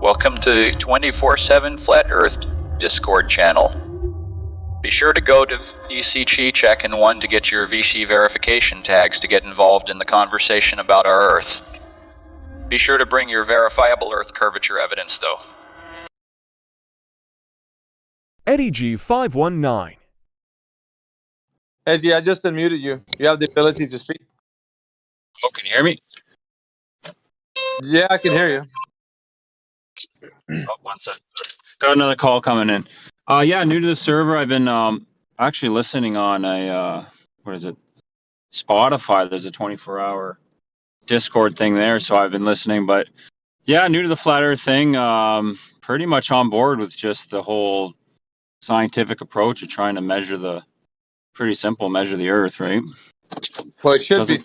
Welcome to 24/7 Flat Earth Discord channel. Be sure to go to VC Check and 1 to get your VC verification tags to get involved in the conversation about our Earth. Be sure to bring your verifiable Earth curvature evidence, though. eddyg519. Edgy, I just unmuted you. You have the ability to speak. Oh, can you hear me? Yeah, I can hear you. Oh, 1 second. Got another call coming in. Yeah, new to the server. I've been actually listening on a what is it? Spotify. There's a 24-hour Discord thing there, so I've been listening. But yeah, new to the flat Earth thing. Pretty much on board with just the whole scientific approach of trying to measure the measure the Earth, right? Well, it should be.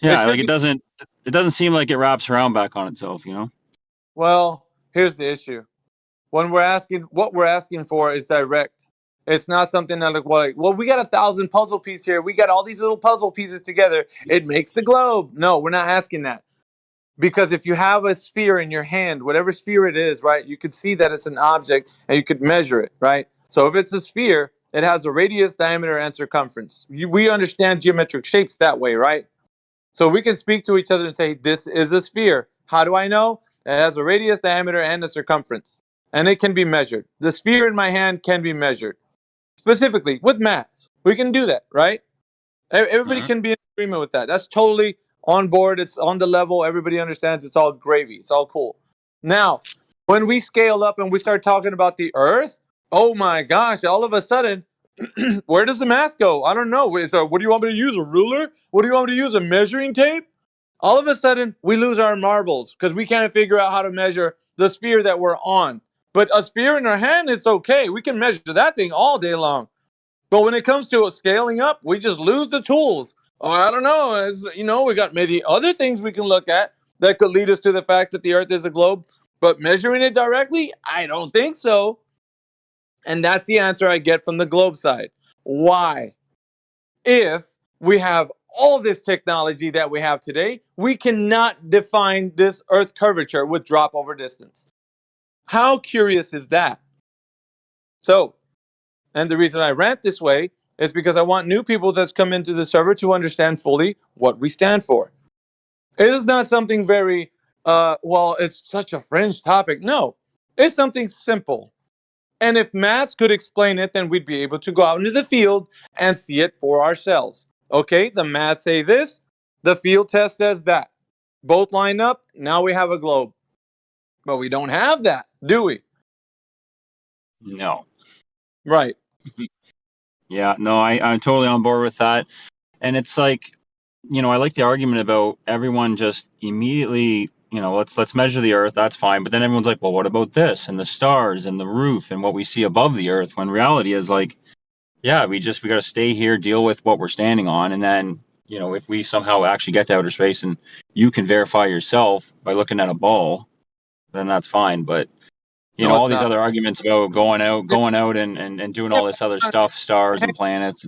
It doesn't seem like it wraps around back on itself, you know? Well, here's the issue. What we're asking for is direct. It's not something that well, we got 1,000 puzzle pieces here. We got all these little puzzle pieces together. It makes the globe. No, we're not asking that. Because if you have a sphere in your hand, whatever sphere it is, right, you could see that it's an object and you could measure it, right? So if it's a sphere, it has a radius, diameter, and circumference. We understand geometric shapes that way, right? So we can speak to each other and say, this is a sphere. How do I know? It has a radius, diameter, and a circumference. And it can be measured. The sphere in my hand can be measured. Specifically, with maths. We can do that, right? Everybody can be in agreement with that. That's totally on board. It's on the level. Everybody understands it's all gravy. It's all cool. Now, when we scale up and we start talking about the Earth, oh my gosh, all of a sudden, where does the math go? I don't know. What do you want me to use? A ruler? What do you want me to use? A measuring tape? All of a sudden, we lose our marbles because we can't figure out how to measure the sphere that we're on. But a sphere in our hand, it's okay. We can measure that thing all day long. But when it comes to scaling up, we just lose the tools. Oh, I don't know. We got maybe other things we can look at that could lead us to the fact that the Earth is a globe. But measuring it directly, I don't think so. And that's the answer I get from the globe side. Why? If we have all this technology that we have today, we cannot define this Earth curvature with drop over distance. How curious is that? So, and the reason I rant this way is because I want new people that's come into the server to understand fully what we stand for. It is not something very, it's such a fringe topic. No, it's something simple. And if maths could explain it, then we'd be able to go out into the field and see it for ourselves. Okay, the math say this, the field test says that. Both line up, now we have a globe. But we don't have that, do we? No. Right. Yeah, no, I'm totally on board with that. And it's like, I like the argument about everyone just immediately, let's measure the Earth, that's fine. But then everyone's like, well, what about this and the stars and the roof and what we see above the Earth? When reality is like, yeah, we got to stay here, deal with what we're standing on. And then, if we somehow actually get to outer space and you can verify yourself by looking at a ball, then that's fine. But all these other arguments about going out and doing all this other stuff, stars and planets.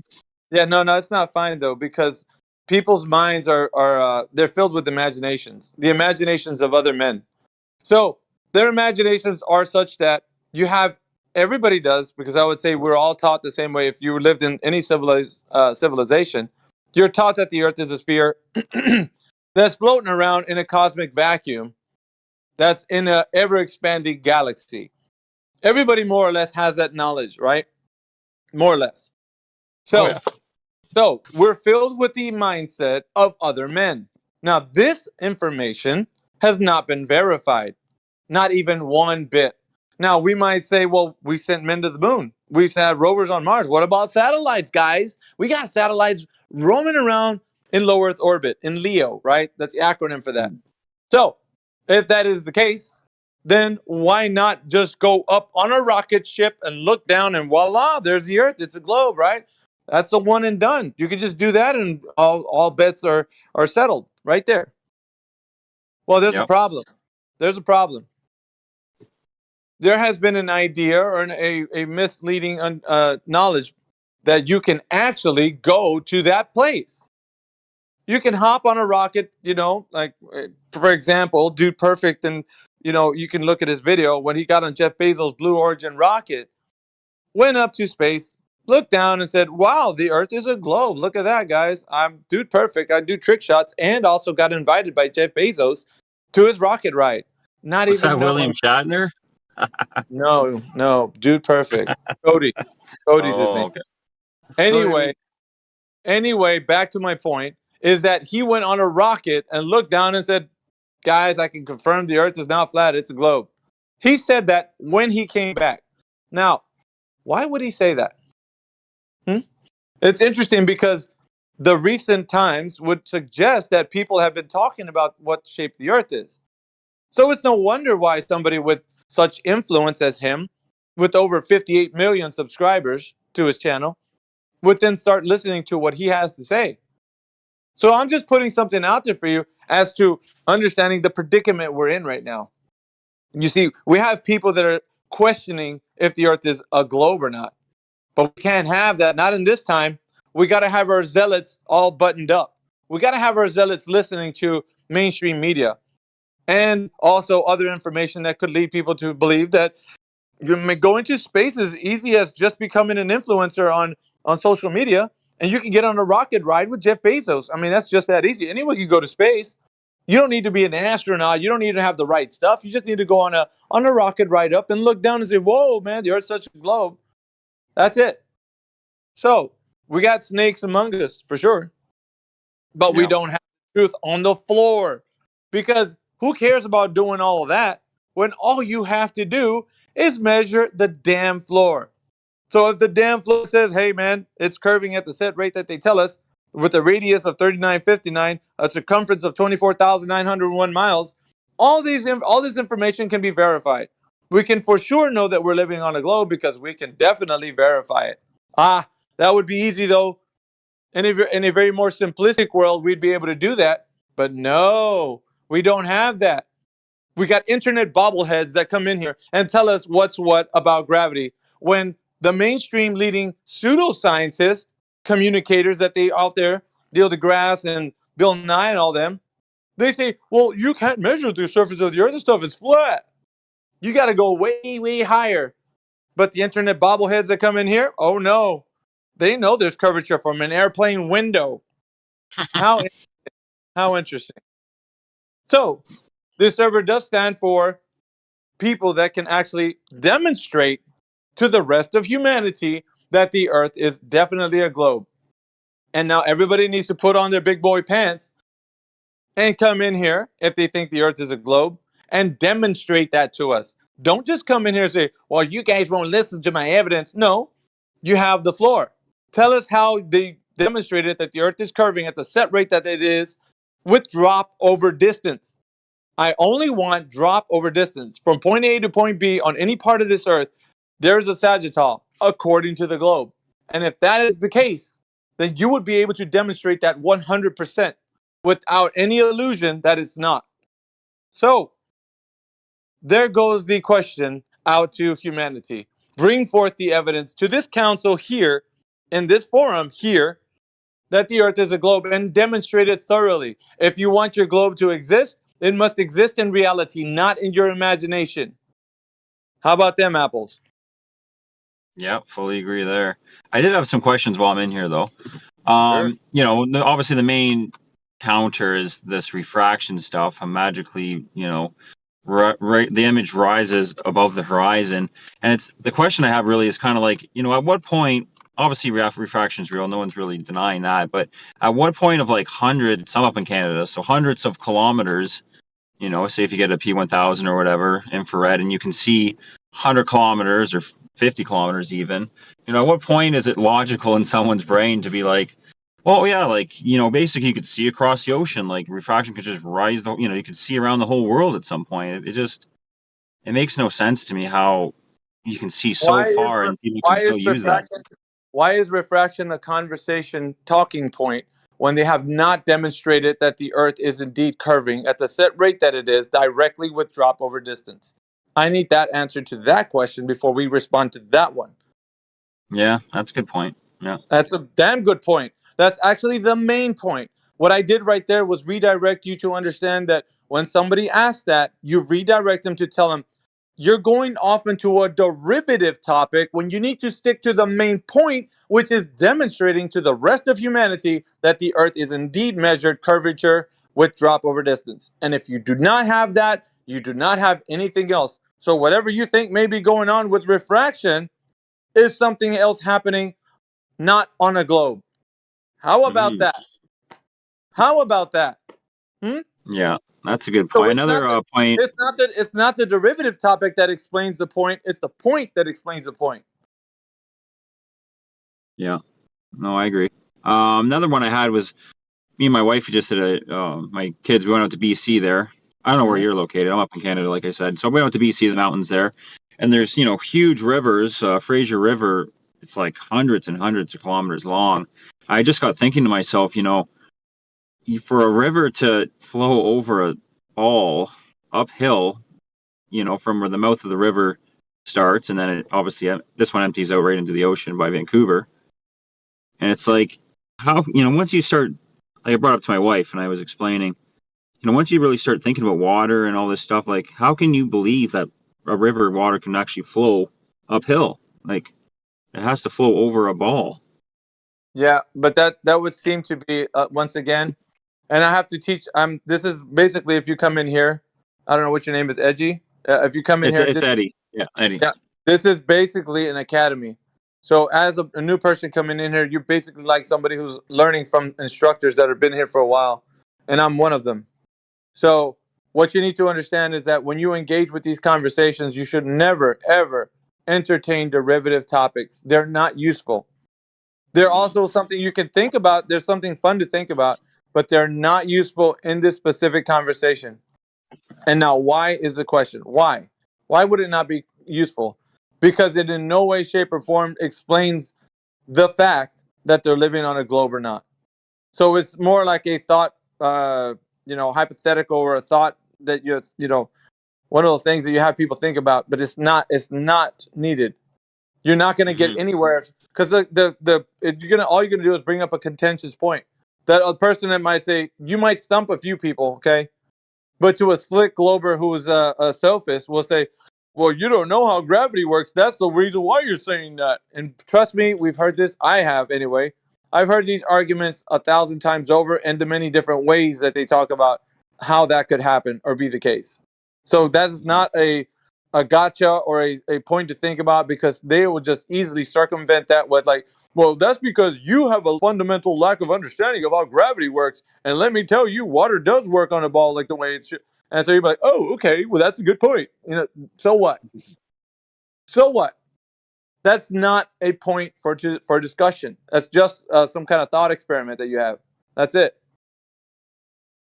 No, it's not fine though, because people's minds are they're filled with imaginations, the imaginations of other men. So their imaginations are such that everybody does, because I would say we're all taught the same way. If you lived in any civilization, you're taught that the Earth is a sphere that's floating around in a cosmic vacuum that's in an ever-expanding galaxy. Everybody more or less has that knowledge, right? More or less. So we're filled with the mindset of other men. Now, this information has not been verified, not even one bit. Now, we might say, well, we sent men to the moon. We had rovers on Mars. What about satellites, guys? We got satellites roaming around in low Earth orbit, in LEO, right? That's the acronym for that. So, if that is the case, then why not just go up on a rocket ship and look down and voila, there's the Earth. It's a globe, right? That's a one and done. You can just do that and all bets are settled right there. Well, there's a problem. There's a problem. There has been an idea or a misleading knowledge that you can actually go to that place. You can hop on a rocket, like for example, Dude Perfect, and you can look at his video when he got on Jeff Bezos' Blue Origin rocket, went up to space, looked down and said, "Wow, the Earth is a globe. Look at that, guys. I'm Dude Perfect. I do trick shots," and also got invited by Jeff Bezos to his rocket ride. Not Was that even William knowing. Shatner? No, no, Dude Perfect. Cody. Cody's his name. Oh, okay. Anyway, back to my point is that he went on a rocket and looked down and said, "Guys, I can confirm the Earth is not flat, it's a globe." He said that when he came back. Now, why would he say that? It's interesting because the recent times would suggest that people have been talking about what shape the Earth is. So it's no wonder why somebody with such influence as him, with over 58 million subscribers to his channel, would then start listening to what he has to say. So I'm just putting something out there for you as to understanding the predicament we're in right now. You see, we have people that are questioning if the Earth is a globe or not. But we can't have that. Not in this time. We got to have our zealots all buttoned up. We got to have our zealots listening to mainstream media and also other information that could lead people to believe that going to space is easy as just becoming an influencer on social media, and you can get on a rocket ride with Jeff Bezos. I mean, that's just that easy. Anyone can go to space. You don't need to be an astronaut. You don't need to have the right stuff. You just need to go on a rocket ride up and look down and say, "Whoa, man, the Earth's such a globe." That's it. So we got snakes among us for sure, but we Yeah. don't have the truth on the floor, because who cares about doing all of that when all you have to do is measure the damn floor? So if the damn floor says, "Hey man, it's curving at the set rate that they tell us, with a radius of 3959, a circumference of 24,901 miles," all this information can be verified. We can for sure know that we're living on a globe because we can definitely verify it. That would be easy though. In a very more simplistic world, we'd be able to do that. But no, we don't have that. We got internet bobbleheads that come in here and tell us what's what about gravity, when the mainstream leading pseudoscientists, communicators that they out there, Neil deGrasse and Bill Nye and all them, they say, "Well, you can't measure the surface of the Earth. This stuff is flat. You got to go way, way higher." But the internet bobbleheads that come in here, oh no, they know there's curvature from an airplane window. How how interesting. So this server does stand for people that can actually demonstrate to the rest of humanity that the Earth is definitely a globe. And now everybody needs to put on their big boy pants and come in here if they think the Earth is a globe and demonstrate that to us. Don't just come in here and say, "Well, you guys won't listen to my evidence." No, you have the floor. Tell us how they demonstrated that the Earth is curving at the set rate that it is with drop over distance. I only want drop over distance. From point A to point B on any part of this Earth, there's a sagittal according to the globe. And if that is the case, then you would be able to demonstrate that 100% without any illusion that it's not. So there goes the question out to humanity. Bring forth the evidence to this council here, in this forum here, that the Earth is a globe, and demonstrate it thoroughly. If you want your globe to exist, it must exist in reality, not in your imagination. How about them apples? Yeah, fully agree there. I did have some questions while I'm in here, though. Sure. Obviously the main counter is this refraction stuff. How magically, the image rises above the horizon, and it's the question I have really is kind of like, at what point? Obviously, refraction is real. No one's really denying that. But at what point of like hundreds, I'm up in Canada, so hundreds of kilometers, say if you get a P1000 or whatever infrared, and you can see 100 kilometers or 50 kilometers even. At what point is it logical in someone's brain to be like, well, yeah, like, basically you could see across the ocean, like refraction could just rise, you could see around the whole world at some point. It makes no sense to me how you can see so Why is far and people can why is still use that. refraction why is refraction a conversation talking point when they have not demonstrated that the Earth is indeed curving at the set rate that it is directly with drop over distance? I need that answer to that question before we respond to that one. Yeah, that's a good point. Yeah. That's a damn good point. That's actually the main point. What I did right there was redirect you to understand that when somebody asks that, you redirect them to tell them you're going off into a derivative topic when you need to stick to the main point, which is demonstrating to the rest of humanity that the Earth is indeed measured curvature with drop over distance. And if you do not have that, you do not have anything else. So whatever you think may be going on with refraction is something else happening, not on a globe. How about Hmm. that? How about that? Hmm? Yeah, that's a good So point. Another point. it's not the derivative topic that explains the point. It's the point that explains the point. Yeah, no, I agree. Another one I had was me and my wife just did my kids. We went out to BC there. I don't know where Mhm. you're located. I'm up in Canada, like I said. So we went out to BC, the mountains there, and there's huge rivers. Fraser River. It's like hundreds and hundreds of kilometers long. I just got thinking to myself, for a river to flow over a ball uphill, from where the mouth of the river starts, and then it obviously this one empties out right into the ocean by Vancouver. And it's like, how, once you start, like I brought up to my wife and I was explaining, once you really start thinking about water and all this stuff, like, how can you believe that a river water can actually flow uphill? Like, it has to flow over a ball. Yeah, but that would seem to be once again, and I have to teach. This is basically if you come in here, I don't know what your name is, Edgy. If you come in here, It's Eddie. Yeah, Eddie. yeah, this is basically an academy. So as a new person coming in here, you're basically like somebody who's learning from instructors that have been here for a while, and I'm one of them. So what you need to understand is that when you engage with these conversations, you should never ever entertain derivative topics. They're not useful. They're also something you can think about. There's something fun to think about, but they're not useful in this specific conversation. And now, why is the question? Why? Why would it not be useful? Because it in no way, shape, or form explains the fact that they're living on a globe or not. So it's more like a thought, hypothetical, or a thought that one of those things that you have people think about, but it's not. It's not needed. You're not going to get Mm-hmm. anywhere because all you're gonna do is bring up a contentious point. That a person that might say you might stump a few people, okay, but to a slick glober who's a sophist will say, "Well, you don't know how gravity works. That's the reason why you're saying that." And trust me, we've heard this. I have anyway. I've heard these arguments 1,000 times over, and the many different ways that they talk about how that could happen or be the case. So that is not a gotcha or a point to think about because they will just easily circumvent that with like, well, that's because you have a fundamental lack of understanding of how gravity works. And let me tell you, water does work on a ball like the way it should. And so you're like, oh, okay, well, that's a good point. So what? So what? That's not a point for discussion. That's just some kind of thought experiment that you have. That's it.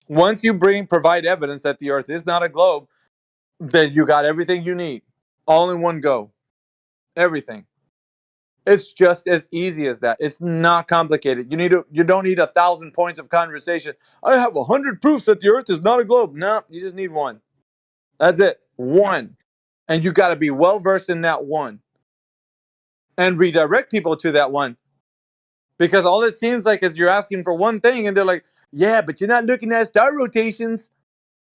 Once you provide evidence that the Earth is not a globe, then you got everything you need, all in one go. Everything. It's just as easy as that. It's not complicated. You don't need 1,000 points of conversation. I have 100 proofs that the Earth is not a globe. No, you just need one. That's it. One. And you got to be well versed in that one and redirect people to that one. Because all it seems like is you're asking for one thing and they're like, yeah, but you're not looking at star rotations.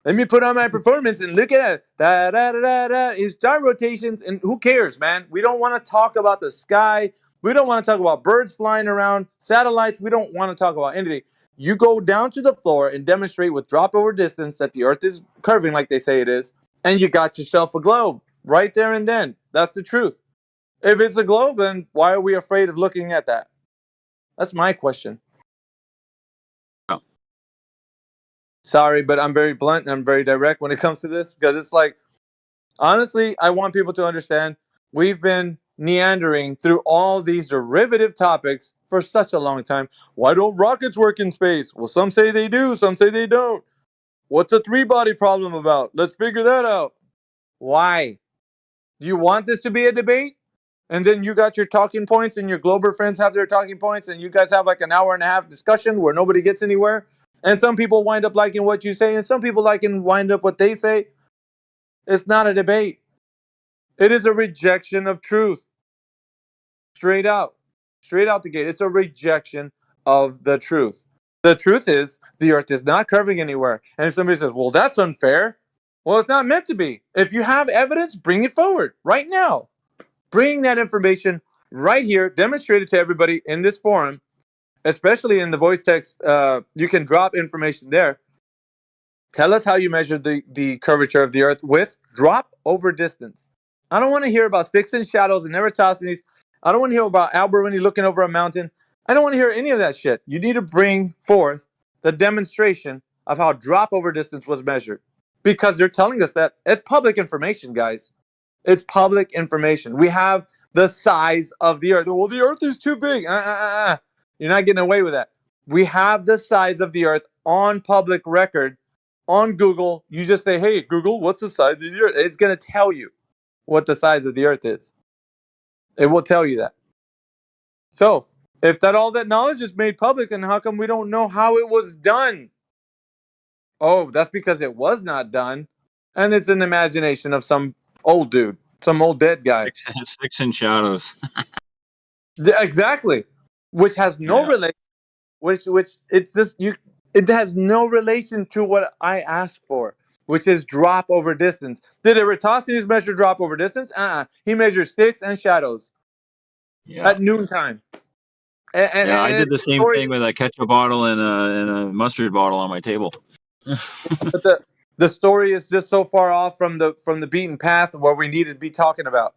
Let me put on my performance and look at it. Da da da da da. It's star rotations, and who cares, man? We don't want to talk about the sky. We don't want to talk about birds flying around, satellites. We don't want to talk about anything. You go down to the floor and demonstrate with drop over distance that the Earth is curving like they say it is, and you got yourself a globe right there and then. That's the truth. If it's a globe, then why are we afraid of looking at that? That's my question. Oh. Sorry, but I'm very blunt and I'm very direct when it comes to this because it's like, honestly, I want people to understand we've been meandering through all these derivative topics for such a long time. Why don't rockets work in space? Well, some say they do, some say they don't. What's a three-body problem about? Let's figure that out. Why? Do you want this to be a debate? And then you got your talking points and your Glober friends have their talking points and you guys have like an hour and a half discussion where nobody gets anywhere. And some people wind up liking what you say and some people wind up what they say. It's not a debate. It is a rejection of truth. Straight out. Straight out the gate. It's a rejection of the truth. The truth is, the Earth is not curving anywhere. And if somebody says, well, that's unfair, well, it's not meant to be. If you have evidence, bring it forward right now. Bring that information right here, demonstrate it to everybody in this forum, especially in the voice text. You can drop information there. Tell us how you measure the curvature of the Earth with drop over distance. I don't want to hear about sticks and shadows and Eratosthenes. I don't want to hear about Alberini looking over a mountain. I don't want to hear any of that shit. You need to bring forth the demonstration of how drop over distance was measured. Because they're telling us that it's public information, guys. It's public information. We have the size of the Earth. Well, the Earth is too big. You're not getting away with that. We have the size of the Earth on public record on Google. You just say, hey, Google, what's the size of the Earth? It's going to tell you what the size of the Earth is. It will tell you that. So, if all that knowledge is made public, and how come we don't know how it was done? Oh, that's because it was not done, and it's an imagination of some old dude, some old dead guy. Sticks and shadows. Exactly, which has no relation. Which it's just you. It has no relation to what I asked for, which is drop over distance. Did Eratosthenes measure drop over distance? He measured sticks and shadows at noontime. Yeah, I did And the same thing with a ketchup bottle and a mustard bottle on my table. but the story is just so far off from the beaten path of what we need to be talking about.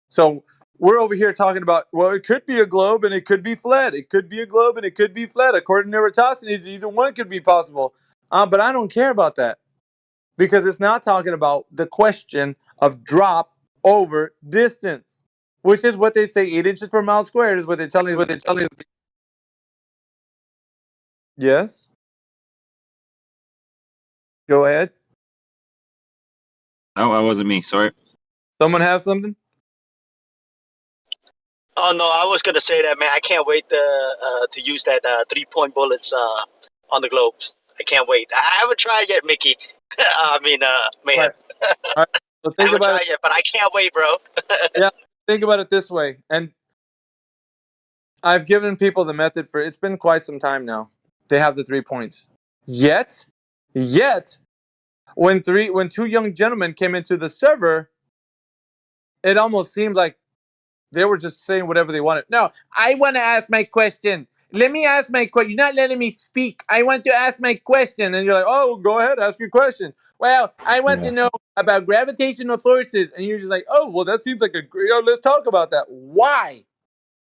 So we're over here talking about, well, it could be a globe and it could be flat. It could be a globe and it could be flat. According to Eratosthenes, either one could be possible. But I don't care about that because it's not talking about the question of drop over distance, which is what they say 8 inches per mile squared is what they're telling us. Yes. Go ahead. Oh, that wasn't me. Sorry. Someone have something? Oh no, I was gonna say that, man. I can't wait to use that 3-point bullets on the globes. I can't wait. I haven't tried yet, Mickey. I mean, man. Right. All right. So I think haven't about tried it. yet, but I can't wait, bro. Yeah. Think about it this way, and I've given people the method for. It's been quite some time now. They have the 3 points. Yet, when two young gentlemen came into the server, it almost seemed like they were just saying whatever they wanted. No, I want to ask my question. Let me ask my question. You're not letting me speak. I want to ask my question. And you're like, oh, go ahead, ask your question. Well, I want to know about gravitational forces. And you're just like, oh, well, that seems like let's talk about that. Why?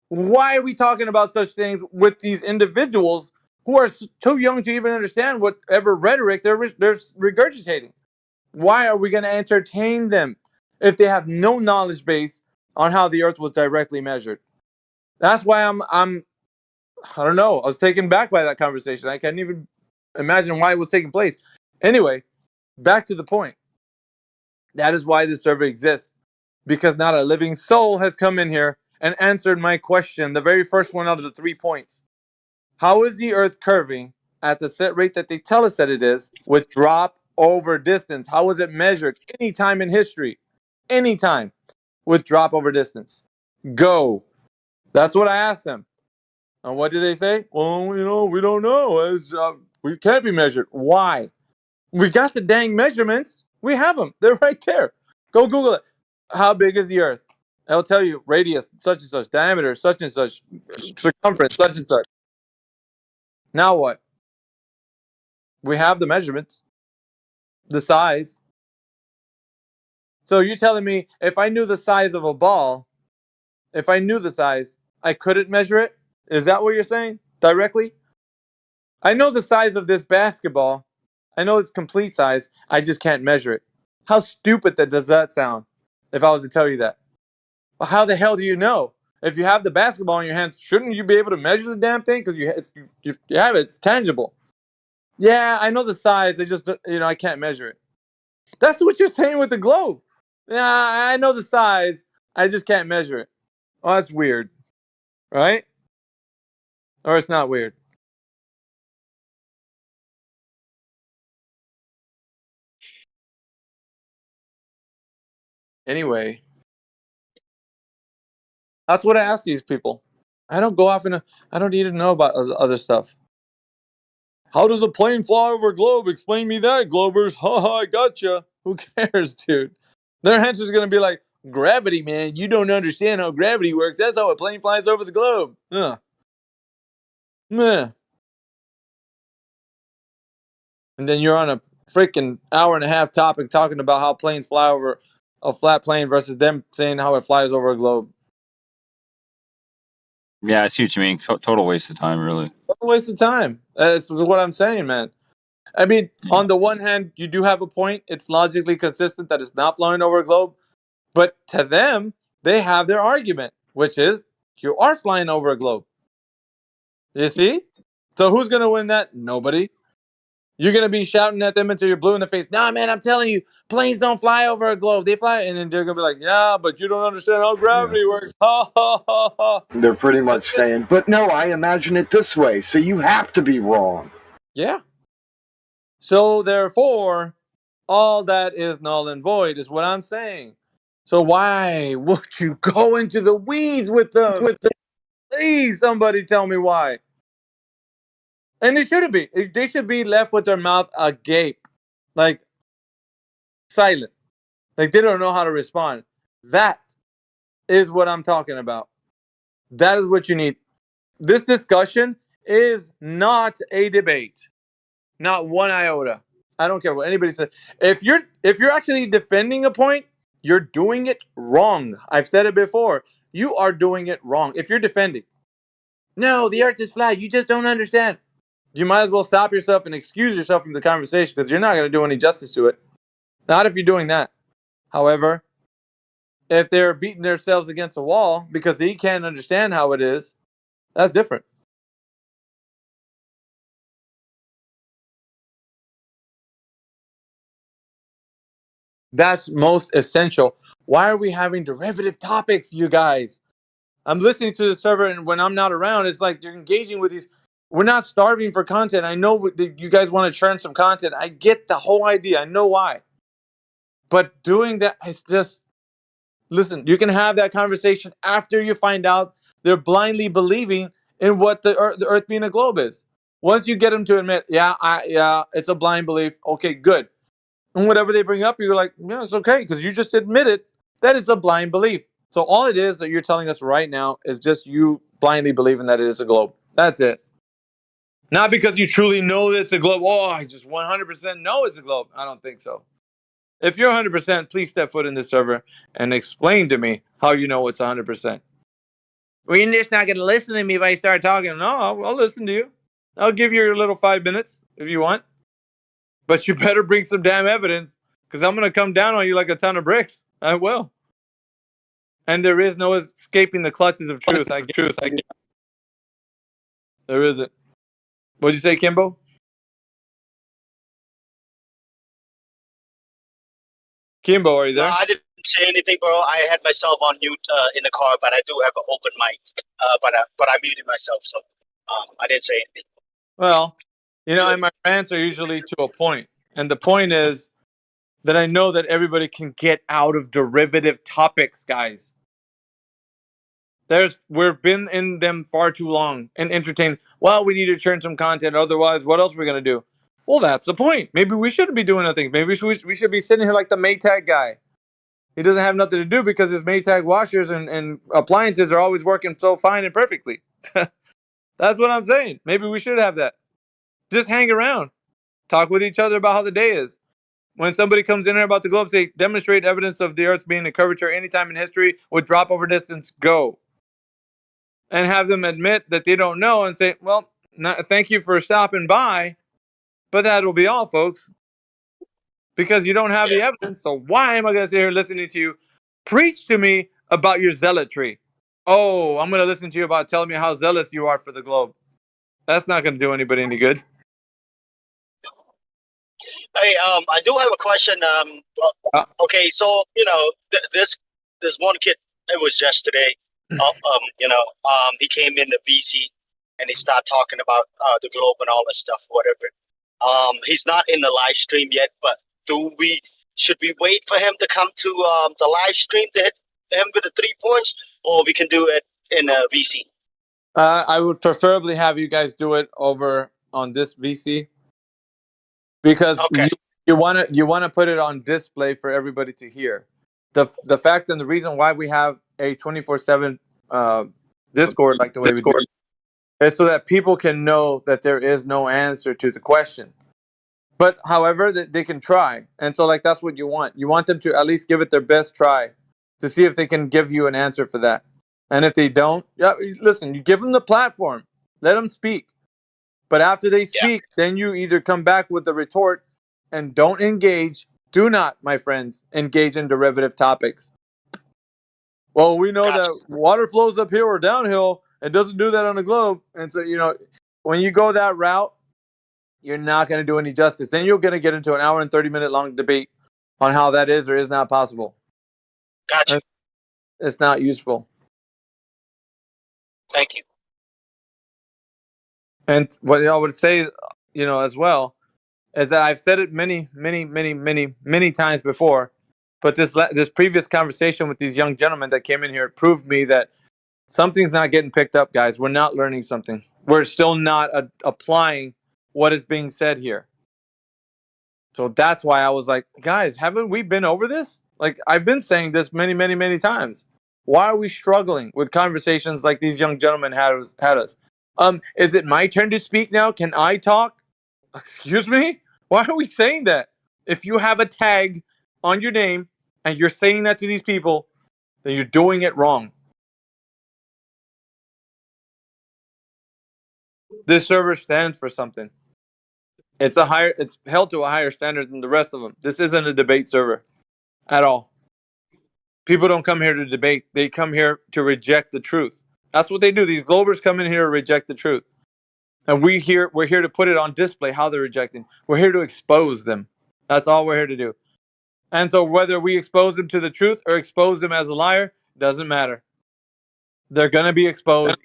Why are we talking about such things with these individuals who are too young to even understand whatever rhetoric they're regurgitating? Why are we going to entertain them if they have no knowledge base on how the Earth was directly measured? That's why I don't know. I was taken back by that conversation. I can't even imagine why it was taking place. Anyway, back to the point. That is why this survey exists, because not a living soul has come in here and answered my question, the very first one out of the 3 points. How is the Earth curving at the set rate that they tell us that it is with drop over distance? How was it measured any time in history? Any time with drop over distance. Go. That's what I asked them. And what did they say? Well, we don't know. We can't be measured. Why? We got the dang measurements. We have them. They're right there. Go Google it. How big is the Earth? It'll tell you radius, such and such, diameter, such and such, circumference, such and such. Now what? We have the measurements, the size. So you're telling me if I knew the size of a ball, if I knew the size, I couldn't measure it? Is that what you're saying directly? I know the size of this basketball. I know its complete size. I just can't measure it. How stupid does that sound if I was to tell you that? Well, how the hell do you know? If you have the basketball in your hands, shouldn't you be able to measure the damn thing? Because you have it. It's tangible. Yeah, I know the size. I just, I can't measure it. That's what you're saying with the globe. Yeah, I know the size. I just can't measure it. Oh, that's weird. Right? Or it's not weird. Anyway, that's what I ask these people. I don't go off I don't need to know about other stuff. How does a plane fly over a globe? Explain me that, Globers. Ha ha, I gotcha. Who cares, dude? Their answer's going to be like, gravity, man. You don't understand how gravity works. That's how a plane flies over the globe. Meh. And then you're on a freaking hour and a half topic talking about how planes fly over a flat plane versus them saying how it flies over a globe. Yeah, I see what you mean. Total waste of time, really. What a waste of time. That's what I'm saying, man. I mean, on the one hand, you do have a point. It's logically consistent that it's not flying over a globe. But to them, they have their argument, which is you are flying over a globe. You see? So who's going to win that? Nobody. You're going to be shouting at them until you're blue in the face. Nah, man, I'm telling you, planes don't fly over a globe. They fly. And then they're going to be like, yeah, but you don't understand how gravity works. Ha, ha, ha, ha. They're pretty much saying, but no, I imagine it this way, so you have to be wrong. Yeah. So therefore, all that is null and void is what I'm saying. So why would you go into the weeds with them? Please, somebody tell me why. And they shouldn't be. They should be left with their mouth agape, like silent, like they don't know how to respond. That is what I'm talking about. That is what you need. This discussion is not a debate, not one iota. I don't care what anybody says. If you're actually defending a point, you're doing it wrong. I've said it before. You are doing it wrong. If you're defending, no, the earth is flat. You just don't understand. You might as well stop yourself and excuse yourself from the conversation because you're not going to do any justice to it. Not if you're doing that. However, if they're beating themselves against a wall because they can't understand how it is, that's different. That's most essential. Why are we having derivative topics, you guys? I'm listening to the server, and when I'm not around, it's like you're engaging with these. We're not starving for content. I know that you guys want to churn some content. I get the whole idea. I know why. But doing that is just, listen, you can have that conversation after you find out they're blindly believing in what the earth being a globe is. Once you get them to admit, yeah, it's a blind belief. Okay, good. And whatever they bring up, you're like, yeah, it's okay because you just admitted that it's a blind belief. So all it is that you're telling us right now is just you blindly believing that it is a globe. That's it. Not because you truly know that it's a globe. Oh, I just 100% know it's a globe. I don't think so. If you're 100%, please step foot in this server and explain to me how you know it's 100%. Well, you're just not going to listen to me if I start talking. No, I'll listen to you. I'll give you your little 5 minutes if you want. But you better bring some damn evidence because I'm going to come down on you like a ton of bricks. I will. And there is no escaping the clutches of truth. There isn't. What'd you say, Kimbo? Kimbo, are you No, there? I didn't say anything, bro. I had myself on mute in the car, but I do have an open mic. But I muted myself, so I didn't say anything. Well, and my rants are usually to a point. And the point is that I know that everybody can get out of derivative topics, guys. We've been in them far too long and entertained. Well, we need to churn some content. Otherwise, what else are we going to do? Well, that's the point. Maybe we shouldn't be doing nothing. Maybe we should be sitting here like the Maytag guy. He doesn't have nothing to do because his Maytag washers and appliances are always working so fine and perfectly. That's what I'm saying. Maybe we should have that. Just hang around. Talk with each other about how the day is. When somebody comes in here about the globe, say, demonstrate evidence of the Earth's being a curvature anytime in history with drop over distance, go. And have them admit that they don't know and say, well, thank you for stopping by, but that will be all, folks. Because you don't have the evidence, so why am I going to sit here listening to you preach to me about your zealotry? Oh, I'm going to listen to you about telling me how zealous you are for the globe. That's not going to do anybody any good. Hey, I do have a question. Okay, so this one kid. It was yesterday. He came into BC and he started talking about the globe and all that stuff, whatever. He's not in the live stream yet, but should we wait for him to come to the live stream to hit him with the 3 points, or we can do it in VC? I would preferably have you guys do it over on this VC because Okay. you want to put it on display for everybody to hear. The fact and the reason why we have a 24/7 Discord like the way we do is so that people can know that there is no answer to the question. But however, they can try, and so like that's what you want. You want them to at least give it their best try to see if they can give you an answer for that. And if they don't, yeah, listen, you give them the platform, let them speak. But after they Yeah. speak, then you either come back with the retort and don't engage. Do not, my friends, engage in derivative topics. Well, we know Gotcha. that water flows up here or downhill. It doesn't do that on the globe. And so, when you go that route, you're not going to do any justice. Then you're going to get into an hour and 30-minute long debate on how that is or is not possible. Gotcha. It's not useful. Thank you. And what I would say, as well, is that I've said it many, many, many, many, many times before. But this previous conversation with these young gentlemen that came in here proved me that something's not getting picked up, guys. We're not learning something. We're still not applying what is being said here. So that's why I was like, guys, haven't we been over this? Like, I've been saying this many, many, many times. Why are we struggling with conversations like these young gentlemen had us? Is it my turn to speak now? Can I talk? Excuse me? Why are we saying that? If you have a tag on your name and you're saying that to these people, then you're doing it wrong. This server stands for something. It's held to a higher standard than the rest of them. This isn't a debate server at all. People don't come here to debate. They come here to reject the truth. That's what they do. These Globers come in here to reject the truth. And we're here to put it on display how they're rejecting. We're here to expose them. That's all we're here to do. And so whether we expose them to the truth or expose them as a liar, doesn't matter. They're going to be exposed.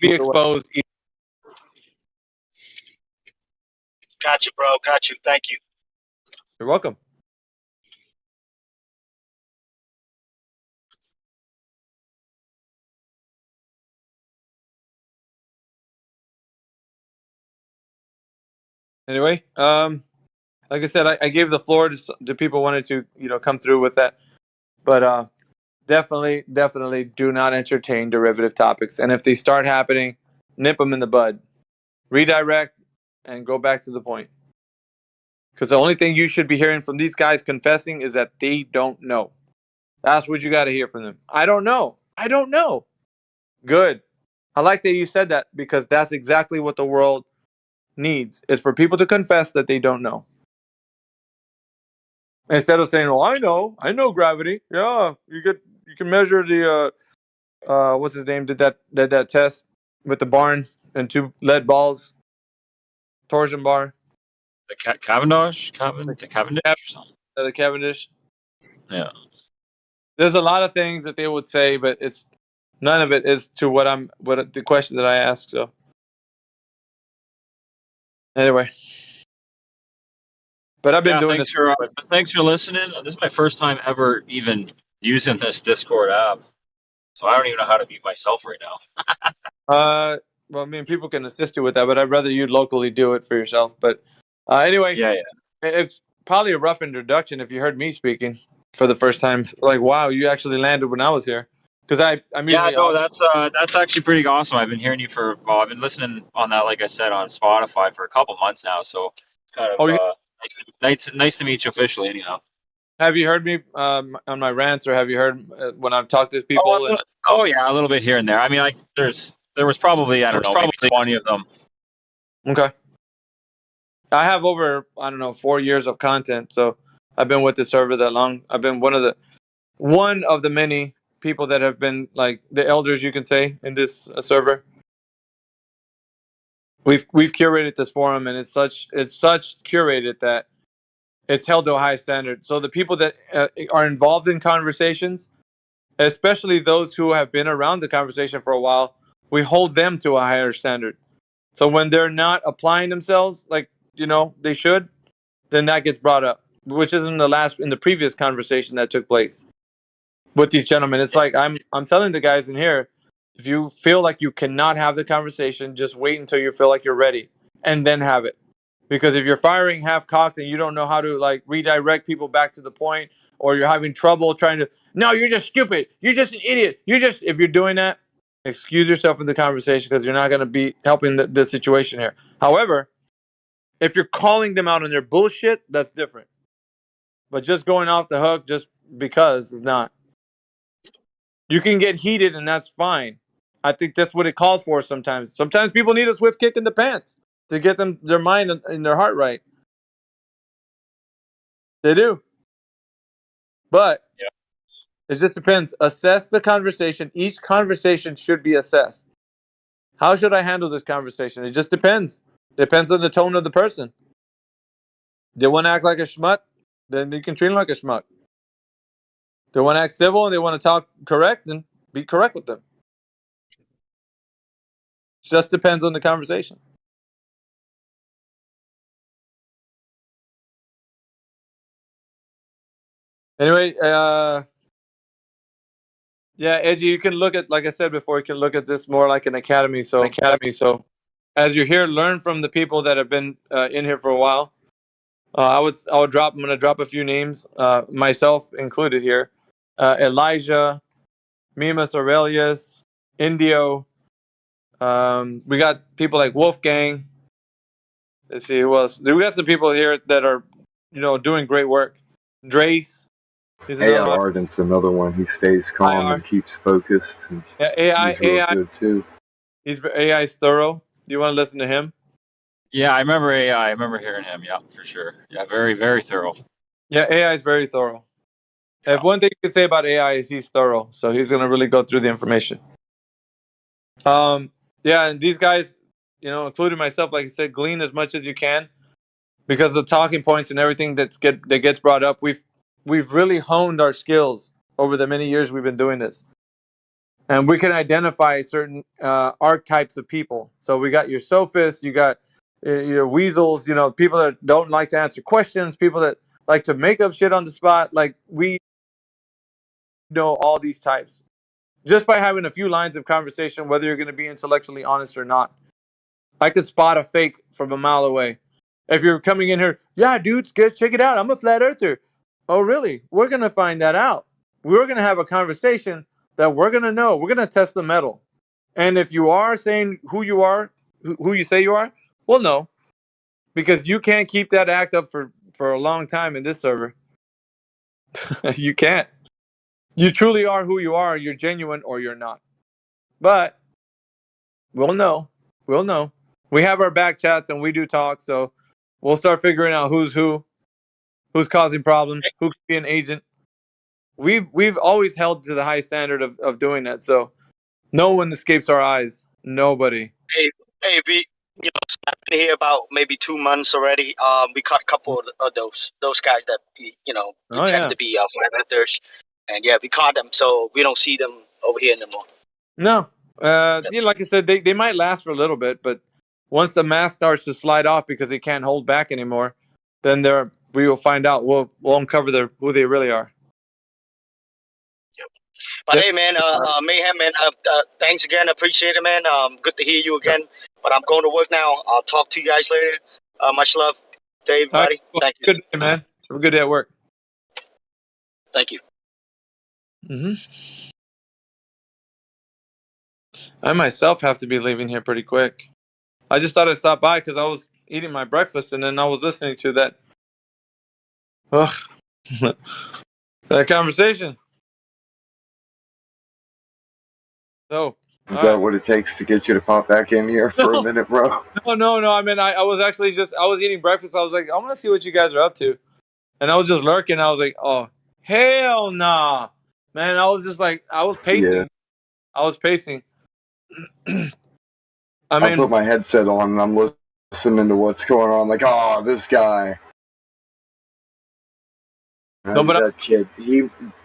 Got you, bro. Got you. Thank you. You're welcome. Anyway, like I said, I gave the floor to people who wanted to, come through with that. But definitely do not entertain derivative topics. And if they start happening, nip them in the bud. Redirect and go back to the point. Because the only thing you should be hearing from these guys confessing is that they don't know. That's what you got to hear from them. I don't know. Good. I like that you said that because that's exactly what the world needs, is for people to confess that they don't know. Instead of saying, well, I know gravity. Yeah, you can measure the what's his name did that test with the barn and 2 lead balls, torsion bar. The Cavendish or something. The Cavendish. Yeah. There's a lot of things that they would say, but it's none of it is to what the question that I asked. So anyway, but I've been doing thanks this. Thanks for listening. This is my first time ever even using this Discord app, so I don't even know how to mute myself right now. Well, I mean, people can assist you with that, but I'd rather you locally do it for yourself. But anyway, Yeah. It's probably a rough introduction if you heard me speaking for the first time. Like, wow, you actually landed when I was here. Because I'm usually that's actually pretty awesome. I've been hearing you I've been listening on that, like I said, on Spotify for a couple months now. So it's kind of nice to meet you officially. Anyhow, have you heard me on my rants, or have you heard when I've talked to people? Yeah, a little bit here and there. I mean, there was probably maybe 20 of them. Okay. I have over 4 years of content, so I've been with the server that long. I've been one of the many people that have been like the elders, you can say, in this server. We've curated this forum, and it's such curated that it's held to a high standard. So the people that are involved in conversations, especially those who have been around the conversation for a while, we hold them to a higher standard. So when they're not applying themselves like they should, then that gets brought up, which is in the previous conversation that took place with these gentlemen. It's like I'm telling the guys in here, if you feel like you cannot have the conversation, just wait until you feel like you're ready and then have it. Because if you're firing half cocked and you don't know how to like redirect people back to the point, or you're having trouble trying to, no, you're just stupid. You're just an idiot. If you're doing that, excuse yourself in the conversation because you're not going to be helping the situation here. However, if you're calling them out on their bullshit, that's different. But just going off the hook just because is not. You can get heated and that's fine. I think that's what it calls for sometimes. Sometimes people need a swift kick in the pants to get them their mind and their heart right. They do. But Yeah. it just depends. Assess the conversation. Each conversation should be assessed. How should I handle this conversation? It just depends. Depends on the tone of the person. They want to act like a schmuck, then you can treat them like a schmuck. They want to act civil and they want to talk correct, then be correct with them. It just depends on the conversation. Anyway, yeah, Edgy, you can look at, like I said before, you can look at this more like an academy. So as you're here, learn from the people that have been in here for a while. I'm gonna drop a few names, myself included here. Elijah, Mimas Aurelius, Indio. We got people like Wolfgang. Let's see who else. We got some people here that are, doing great work. Drace. He's another one. Arden's another one. He stays calm IR. and keeps focused. And Yeah, he's real good too. AI's thorough. Do you want to listen to him? Yeah, I remember AI. I remember hearing him. Yeah, for sure. Yeah, very, very thorough. Yeah, AI is very thorough. Yeah. If one thing you can say about AI is he's thorough, so he's gonna really go through the information. Yeah, and these guys, including myself, like I said, glean as much as you can, because the talking points and everything that gets brought up, we've really honed our skills over the many years we've been doing this, and we can identify certain archetypes of people. So we got your sophists, you got your weasels, people that don't like to answer questions, people that like to make up shit on the spot. Like, we know all these types just by having a few lines of conversation, whether you're going to be intellectually honest or not. I could spot a fake from a mile away. If you're coming in here, yeah, dudes, guys, check it out, I'm a flat earther. Oh, really? We're going to find that out. We're going to have a conversation that we're going to know. We're going to test the metal. And if you are saying who you are, who you say you are, we'll know. Because you can't keep that act up for a long time in this server. You can't. You truly are who you are. You're genuine or you're not. But we'll know. We'll know. We have our back chats and we do talk, so we'll start figuring out who's causing problems, who could be an agent. We've always held to the high standard of doing that, so no one escapes our eyes. Nobody. Hey, I've been here about maybe 2 months already. We caught a couple of those guys that pretend to be flat earthers, and yeah, we caught them, so we don't see them over here anymore. No, like I said, they might last for a little bit, but once the mask starts to slide off because they can't hold back anymore, then we will find out. We'll uncover who they really are. But hey, man, Mayhem, man, thanks again. Appreciate it, man. Good to hear you again. But I'm going to work now. I'll talk to you guys later. Much love to everybody. Right, Thank you. Good day, man. Have a good day at work. Thank you. I myself have to be leaving here pretty quick. I just thought I'd stop by because I was eating my breakfast and then I was listening to that that conversation. So is that what it takes to get you to pop back in here for a minute, bro? No. I mean, I was actually I was eating breakfast. I was like, I want to see what you guys are up to. And I was just lurking. I was like, oh, hell nah. Man, I was just like, I was pacing. Yeah. I was pacing. I put my headset on and I'm listening to what's going on. Like, oh, this guy. No, but that kid,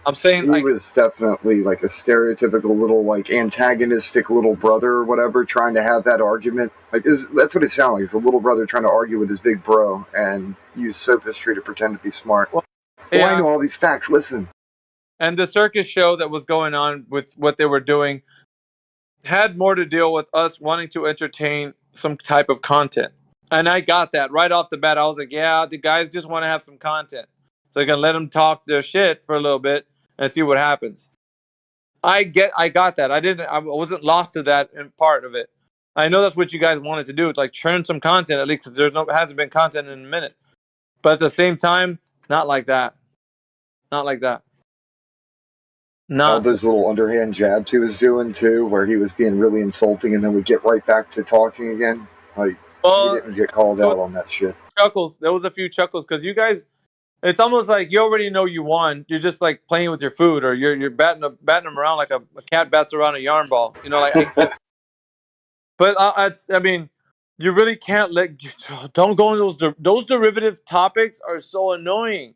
I'm saying he was definitely like a stereotypical little, like, antagonistic little brother or whatever, trying to have that argument. Like, that's what it sounded like. It's a little brother trying to argue with his big bro and use sophistry to pretend to be smart. Well, I know all these facts. Listen. And the circus show that was going on with what they were doing had more to deal with us wanting to entertain some type of content. And I got that right off the bat. I was like, yeah, the guys just want to have some content. So I can let them talk their shit for a little bit and see what happens. I got that. I wasn't lost to that in part of it. I know that's what you guys wanted to do. It's like churn some content, at least, because hasn't been content in a minute. But at the same time, not like that. Not like that. All Not. those little underhand jabs he was doing too, where he was being really insulting and then would get right back to talking again. Like, he Well, didn't get called out on that shit. chuckles. There was a few chuckles because you guys. It's almost like you already know you won. You're just like playing with your food, or you're batting them around like a cat bats around a yarn ball. You know, like. But I mean, you really can't don't go into those derivative topics are so annoying.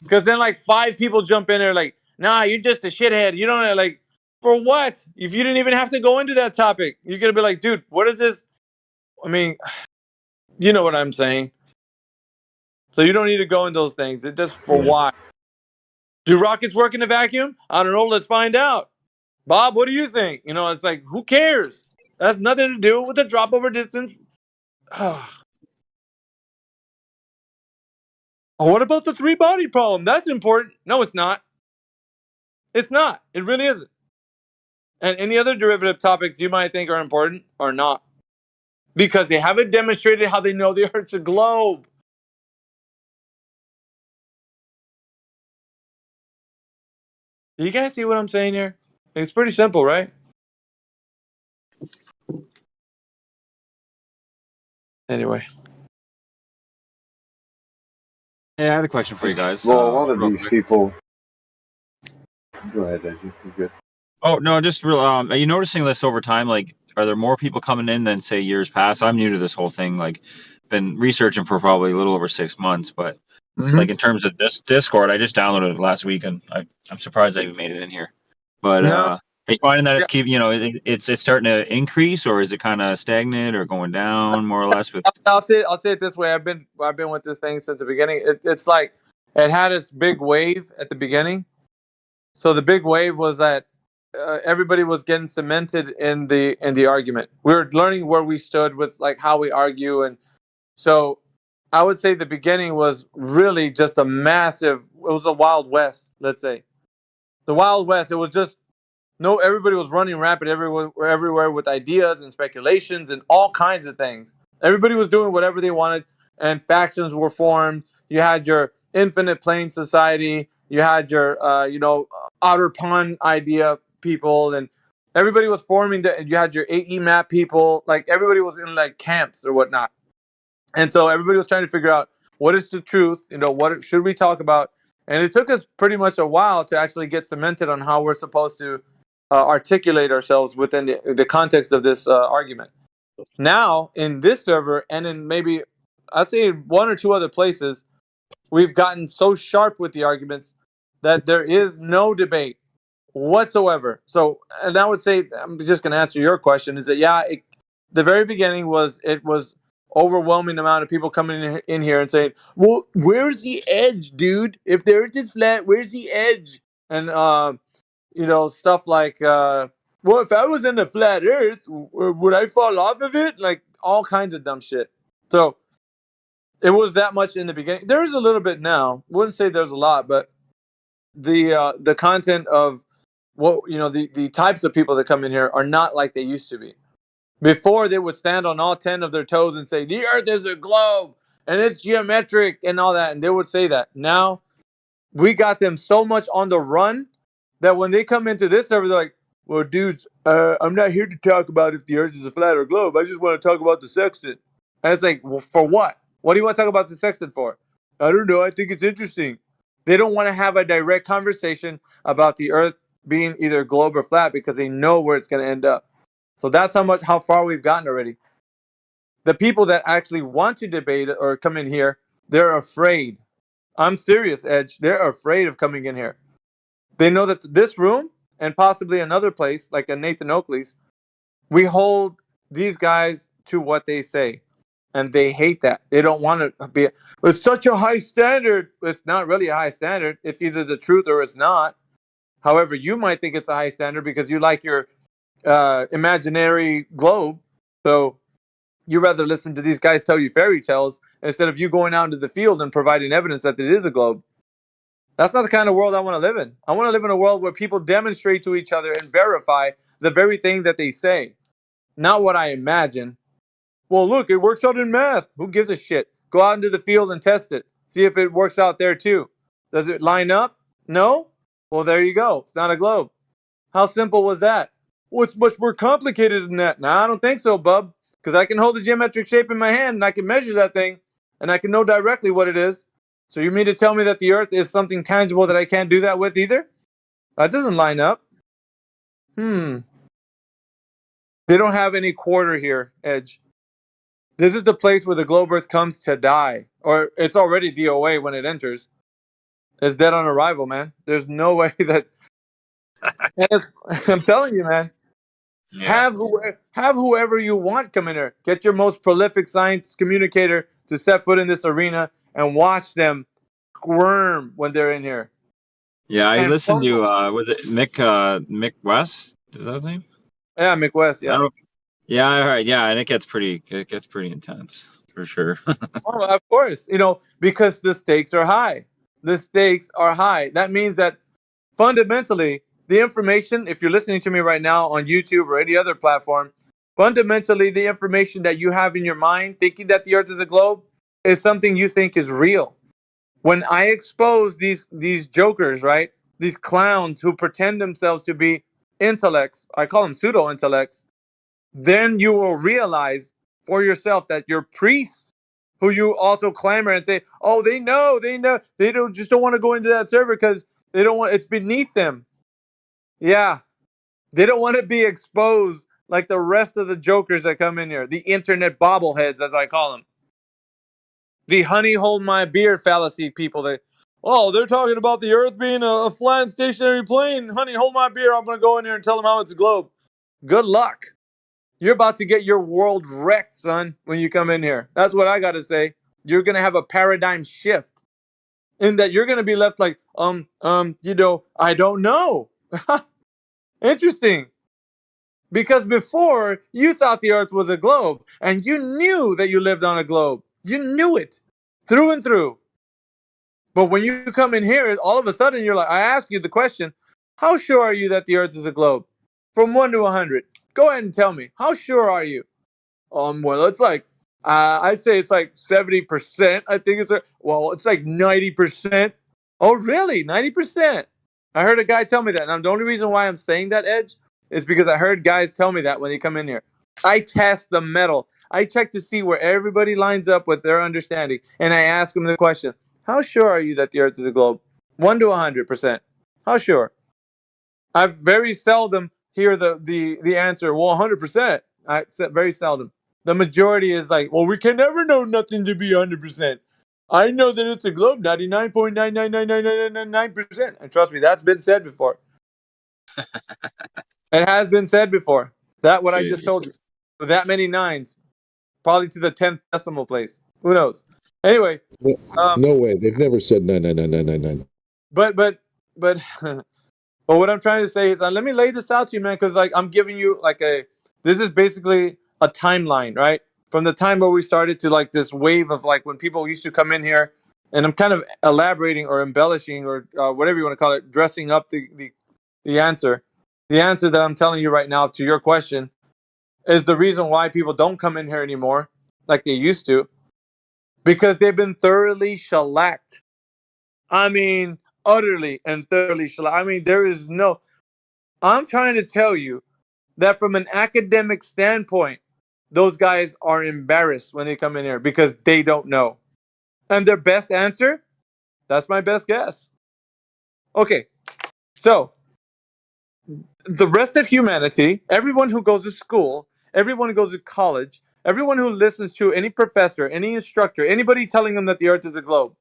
Because then like 5 people jump in there like, nah, you're just a shithead. You don't like for what? If you didn't even have to go into that topic, you're gonna be like, dude, what is this? I mean, you know what I'm saying. So you don't need to go in those things. It just for why? Do rockets work in a vacuum? I don't know. Let's find out. Bob, what do you think? You know, it's like, who cares? That's nothing to do with the drop over distance. Oh, what about the 3-body problem? That's important. No, it's not. It's not. It really isn't. And any other derivative topics you might think are important are not. Because they haven't demonstrated how they know the Earth's a globe. Do you guys see what I'm saying here? It's pretty simple, right? Anyway. Yeah, I had a question for you guys. Well, a lot of real these quick. people. Go ahead, Ed. You're good. Oh no, just real. Are you noticing this over time? Like, are there more people coming in than say years past? I'm new to this whole thing. Like, been researching for probably a little over 6 months, but like in terms of this Discord, I just downloaded it last week, and I'm surprised I even made it in here. But No. are you finding that Yeah. it's it's starting to increase, or is it kind of stagnant or going down more or less? With I'll say it this way. I've been with this thing since the beginning. It's like it had its big wave at the beginning. So the big wave was that everybody was getting cemented in the argument. We were learning where we stood with like how we argue, and so I would say the beginning was really just a massive. It was a wild west, let's say, the wild west. It was just no. Everybody was running rapid everywhere with ideas and speculations and all kinds of things. Everybody was doing whatever they wanted, and factions were formed. You had your infinite plane society. You had your outer pond idea people, and everybody was forming. You had your AE map people. Like everybody was in like camps or whatnot. And so everybody was trying to figure out what is the truth, what should we talk about? And it took us pretty much a while to actually get cemented on how we're supposed to articulate ourselves within the context of this argument. Now, in this server and in maybe, I'd say 1 or 2 other places, we've gotten so sharp with the arguments that there is no debate whatsoever. So, and I would say, I'm just going to answer your question, is that, the very beginning was overwhelming amount of people coming in here and saying, well, where's the edge, dude? If the earth is flat, where's the edge? And stuff like well, if I was in a flat earth, would I fall off of it? Like all kinds of dumb shit. So it was that much in the beginning. There is a little bit now. Wouldn't say there's a lot, but the content of what the types of people that come in here are not like they used to be. Before, they would stand on all 10 of their toes and say, the earth is a globe and it's geometric and all that. And they would say that. Now, we got them so much on the run that when they come into this server, they're like, well, dudes, I'm not here to talk about if the earth is a flat or globe. I just want to talk about the sextant. And it's like, well, for what? What do you want to talk about the sextant for? I don't know. I think it's interesting. They don't want to have a direct conversation about the earth being either globe or flat because they know where it's going to end up. So that's how far we've gotten already. The people that actually want to debate or come in here, they're afraid. I'm serious, Edge. They're afraid of coming in here. They know that this room and possibly another place, like a Nathan Oakley's, we hold these guys to what they say. And they hate that. They don't want to be. It's such a high standard. It's not really a high standard. It's either the truth or it's not. However, you might think it's a high standard because you like your imaginary globe. So You rather listen to these guys tell you fairy tales instead of you going out into the field and providing evidence that it is a globe. That's not the kind of world I want to live in. I want to live in a world where people demonstrate to each other and verify the very thing that they say, not what I imagine. Well, look, it works out in math. Who gives a shit? Go out into the field and test it. See if it works out there too. Does it line up? No? Well, there you go. It's not a globe. How simple was that? Well, it's much more complicated than that. Nah, I don't think so, bub. Because I can hold a geometric shape in my hand and I can measure that thing and I can know directly what it is. So you mean to tell me that the earth is something tangible that I can't do that with either? That doesn't line up. They don't have any quarter here, Edge. This is the place where the globe earth comes to die. Or it's already DOA when it enters. It's dead on arrival, man. There's no way that... I'm telling you, man. Yeah. Have whoever you want come in here. Get your most prolific science communicator to set foot in this arena and watch them squirm when they're in here. Yeah, I And listened to was it Mick West? Is that his name? yeah, McWest, I yeah. don't know. Yeah, all right. Yeah, and it gets pretty intense for sure. Oh, of course, because the stakes are high. The stakes are high. That means that fundamentally, the information, if you're listening to me right now on YouTube or any other platform, fundamentally, the information that you have in your mind, thinking that the earth is a globe, is something you think is real. When I expose these jokers, right? These clowns who pretend themselves to be intellects, I call them pseudo intellects, then you will realize for yourself that your priests, who you also clamor and say, oh, they know, they don't want to go into that server because they don't want, it's beneath them. Yeah, they don't want to be exposed like the rest of the jokers that come in here, the internet bobbleheads, as I call them, the honey hold my beer fallacy people. They're talking about the Earth being a flat stationary plane. Honey, hold my beer. I'm gonna go in here and tell them how it's a globe. Good luck. You're about to get your world wrecked, son, when you come in here. That's what I got to say. You're going to have a paradigm shift in that you're going to be left like, I don't know. Interesting. Because before, you thought the earth was a globe and you knew that you lived on a globe. You knew it through and through. But when you come in here, all of a sudden, you're like, I ask you the question, how sure are you that the earth is a globe? From 1 to 100. Go ahead and tell me. How sure are you? Well, it's like, I'd say it's like 70%. I think it's like 90%. Oh, really? 90%? I heard a guy tell me that. And the only reason why I'm saying that, Edge, is because I heard guys tell me that when they come in here. I test the metal. I check to see where everybody lines up with their understanding. And I ask them the question, how sure are you that the earth is a globe? 1 to 100%. How sure? I very seldom hear the answer, well, 100%. I very seldom. The majority is like, well, we can never know nothing to be 100%. I know that it's a globe, 99.9999999%. And trust me, that's been said before. It has been said before. That what I just told you. With that many nines, probably to the 10th decimal place. Who knows? Anyway. No way. They've never said 99999. But but what I'm trying to say is, let me lay this out to you, man, because like I'm giving you like this is basically a timeline, right? From the time where we started to like this wave of like when people used to come in here, and I'm kind of elaborating or embellishing or whatever you want to call it, dressing up the answer. The answer that I'm telling you right now to your question is the reason why people don't come in here anymore like they used to, because they've been thoroughly shellacked. I mean, utterly and thoroughly shellacked. I mean, there is no... I'm trying to tell you that from an academic standpoint, those guys are embarrassed when they come in here because they don't know. And their best answer? That's my best guess. Okay, so the rest of humanity, everyone who goes to school, everyone who goes to college, everyone who listens to any professor, any instructor, anybody telling them that the earth is a globe,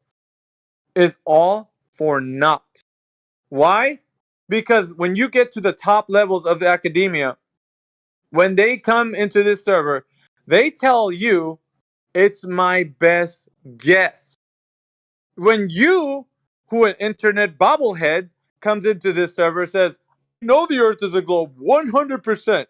is all for naught. Why? Because when you get to the top levels of the academia, when they come into this server, they tell you it's my best guess. When you, who an internet bobblehead, comes into this server, says, no, the earth is a globe, 100%.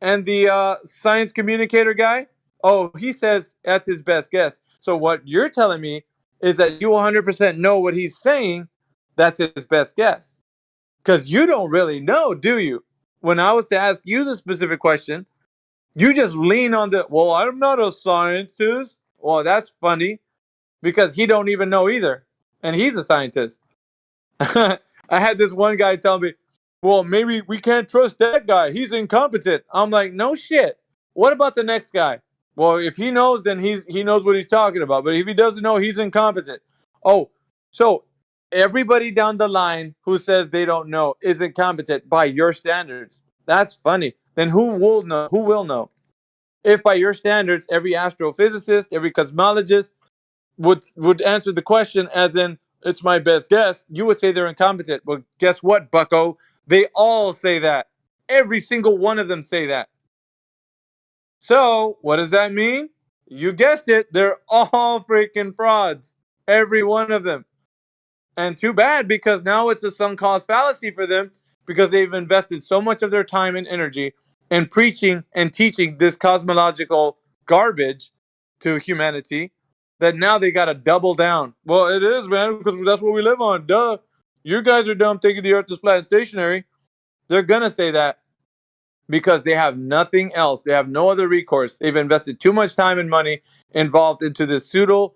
And the science communicator guy, Oh, he says that's his best guess. So what you're telling me is that you 100% know what he's saying. That's his best guess. Because you don't really know, do you? When I was to ask you the specific question, you just lean on the, well, I'm not a scientist. Well, that's funny because he don't even know either. And he's a scientist. I had this one guy tell me, well, maybe we can't trust that guy. He's incompetent. I'm like, no shit. What about the next guy? Well, if he knows, then he knows what he's talking about. But if he doesn't know, he's incompetent. Oh, so everybody down the line who says they don't know is incompetent by your standards. That's funny. Then who will know? Who will know? If by your standards, every astrophysicist, every cosmologist would answer the question as in, it's my best guess, you would say they're incompetent. Well, guess what, bucko? They all say that. Every single one of them say that. So, what does that mean? You guessed it. They're all freaking frauds. Every one of them. And too bad, because now it's a sunk cost fallacy for them because they've invested so much of their time and energy in preaching and teaching this cosmological garbage to humanity that now they got to double down. Well, it is, man, because that's what we live on. Duh. You guys are dumb thinking the earth is flat and stationary. They're going to say that because they have nothing else. They have no other recourse. They've invested too much time and money involved into this pseudo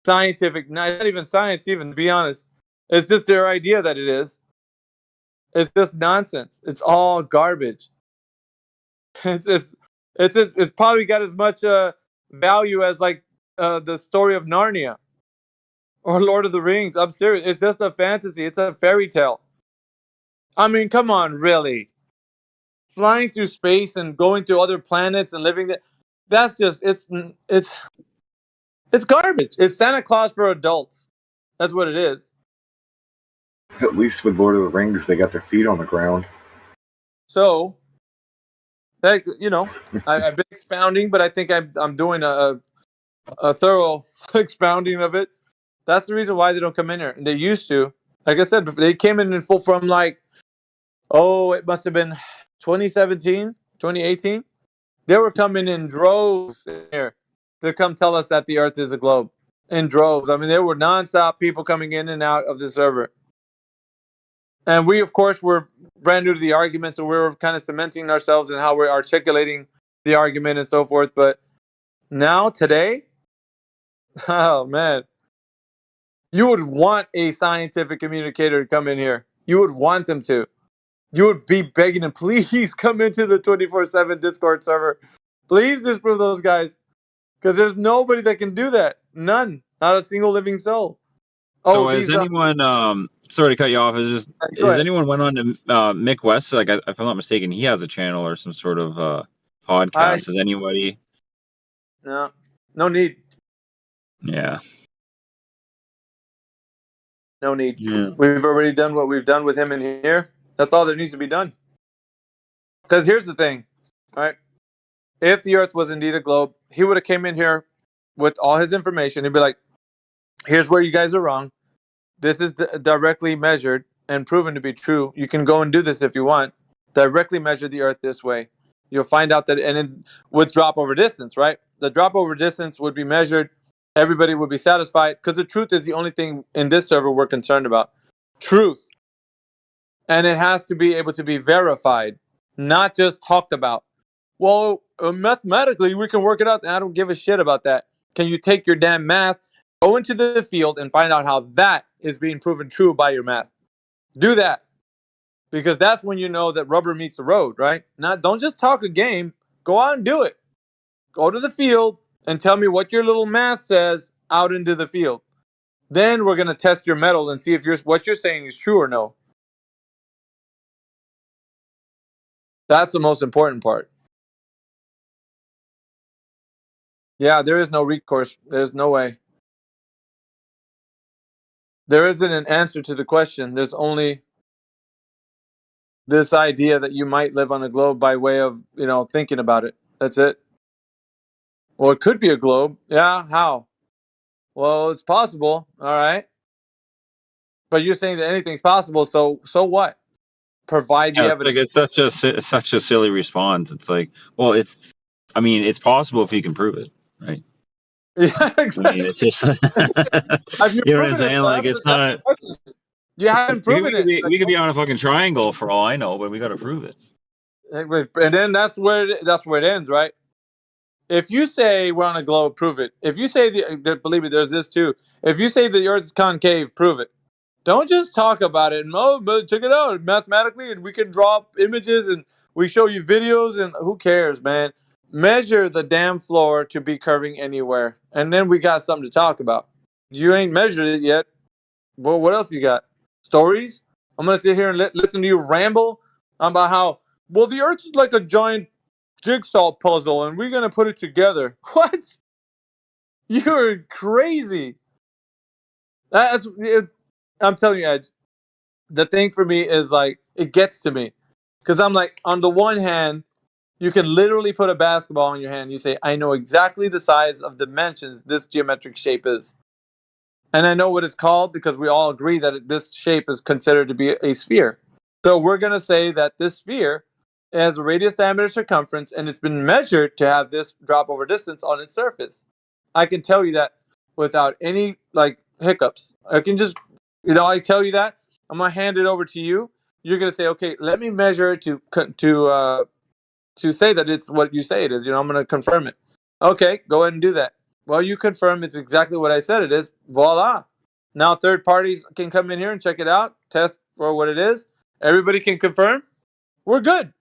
scientific, not even science, even to be honest. It's just their idea that it is. It's just nonsense. It's all garbage. It's probably got as much value as like the story of Narnia or Lord of the Rings. I'm serious. It's just a fantasy. It's a fairy tale. I mean, come on, really. Flying through space and going to other planets and living there. That's just it's garbage. It's Santa Claus for adults. That's what it is. At least with Lord of the Rings, they got their feet on the ground. So, that, you know, I've been expounding, but I think I'm doing a thorough expounding of it. That's the reason why they don't come in here. And they used to. Like I said, they came in full from like, oh, it must have been 2017, 2018. They were coming in droves in here to come tell us that the Earth is a globe. In droves. I mean, there were nonstop people coming in and out of the server. And we, of course, were brand new to the argument, so we were kind of cementing ourselves in how we're articulating the argument and so forth. But now, today, oh, man, you would want a scientific communicator to come in here. You would want them to. You would be begging them, please come into the 24/7 Discord server. Please disprove those guys. Because there's nobody that can do that. None. Not a single living soul. So has anyone sorry to cut you off, Go has ahead. anyone went on to Mick West? Like if I'm not mistaken, he has a channel or some sort of podcast. Has anybody? No need. Yeah. No need. Yeah. We've already done what we've done with him in here. That's all that needs to be done. Because here's the thing, all right? If the Earth was indeed a globe, he would have came in here with all his information. He'd be like, here's where you guys are wrong. This is directly measured and proven to be true. You can go and do this if you want. Directly measure the Earth this way. You'll find out that, and then with drop over distance, right? The drop over distance would be measured. Everybody would be satisfied because the truth is the only thing in this server we're concerned about. Truth. And it has to be able to be verified, not just talked about. Well, mathematically, we can work it out. I don't give a shit about that. Can you take your damn math, go into the field, and find out how that is being proven true by your math? Do that. Because that's when you know that rubber meets the road, right? Don't just talk a game. Go out and do it. Go to the field and tell me what your little math says out into the field. Then we're going to test your metal and see if what you're saying is true or no. That's the most important part. Yeah, there is no recourse. There's no way. There isn't an answer to the question. There's only this idea that you might live on a globe by way of, thinking about it. That's it. Well, it could be a globe. Yeah, how? Well, it's possible. All right. But you're saying that anything's possible, so what? Provide the Yeah, evidence. it's such a silly response. It's like, well, it's I mean, it's possible if you can prove it, right? Yeah, I exactly. mean, it's just, Have you you know what I'm proven it? saying? Though? Like, it's That's the not. question. You haven't proven it. We could be on a fucking triangle for all I know, but we got to prove it. And then that's where it ends, right? If you say we're on a globe, prove it. If you say believe me, there's this too. If you say the Earth is concave, prove it. Don't just talk about it. No, but check it out mathematically, and we can draw images and we show you videos, and who cares, man? Measure the damn floor to be curving anywhere, and then we got something to talk about. You ain't measured it yet. Well, what else you got? Stories? I'm gonna sit here and listen to you ramble about how well the Earth is like a giant jigsaw puzzle, and we're gonna put it together. What? You're crazy. That's I'm telling you, Edge. The thing for me is like it gets to me because I'm like, on the one hand, you can literally put a basketball in your hand. You say, I know exactly the size of dimensions this geometric shape is, and I know what it's called because we all agree that this shape is considered to be a sphere. So we're gonna say that this sphere has a radius, diameter, circumference, and it's been measured to have this drop over distance on its surface. I can tell you that without any like hiccups. I can just, I tell you that I'm gonna hand it over to you. You're gonna say, okay, let me measure it to say that it's what you say it is. I'm gonna confirm it. Okay, go ahead and do that. Well, you confirm it's exactly what I said it is. Voila. Now third parties can come in here and check it out, test for what it is. Everybody can confirm. We're good.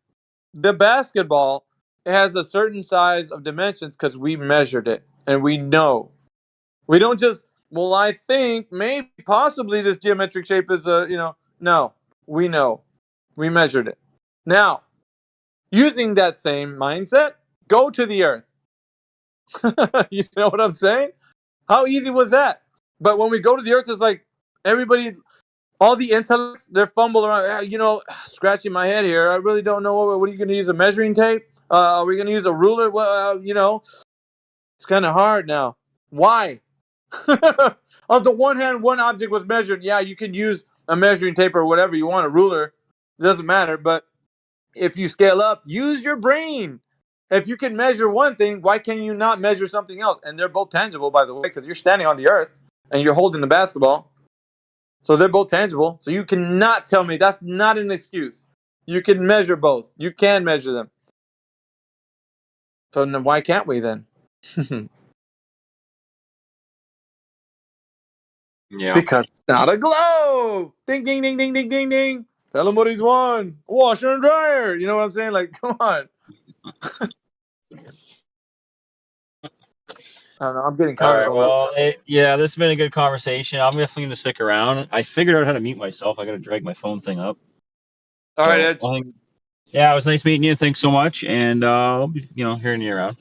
The basketball, it has a certain size of dimensions because we measured it and we know. We don't just, well, I think maybe possibly this geometric shape is no, we know. We measured it. Now, using that same mindset, go to the earth. You know what I'm saying? How easy was that? But when we go to the earth, it's like everybody, all the intellects, they're fumbling around, scratching my head here. I really don't know. What are you going to use? A measuring tape? Are we going to use a ruler? Well, it's kind of hard now. Why? On the one hand, one object was measured. Yeah, you can use a measuring tape or whatever you want, a ruler. It doesn't matter. But if you scale up, use your brain. If you can measure one thing, why can you not measure something else? And they're both tangible, by the way, because you're standing on the earth and you're holding the basketball. So they're both tangible. So you cannot tell me that's not an excuse. You can measure both. You can measure them. So then why can't we then? Yeah. Because it's not a globe. Ding, ding, ding, ding, ding, ding, ding. Tell him what he's won. Washer and dryer. You know what I'm saying? Like, come on. I don't know. I'm getting All kind of right. on the. Well, yeah, this has been a good conversation. I'm definitely going to stick around. I figured out how to mute myself. I got to drag my phone thing up. All right, So, Edge. yeah, it was nice meeting you. Thanks so much. And I'll be, hearing you around.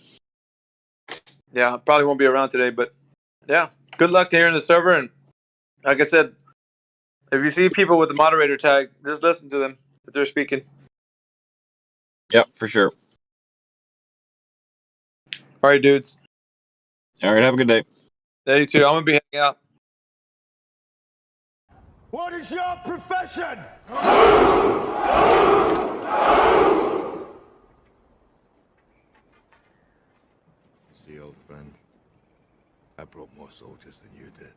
Yeah, probably won't be around today, but yeah, good luck here in the server. And like I said, if you see people with the moderator tag, just listen to them if they're speaking. Yep, for sure. All right, dudes. All right, have a good day. Yeah, you too. I'm gonna be hanging out. What is your profession? See, old friend, I brought more soldiers than you did.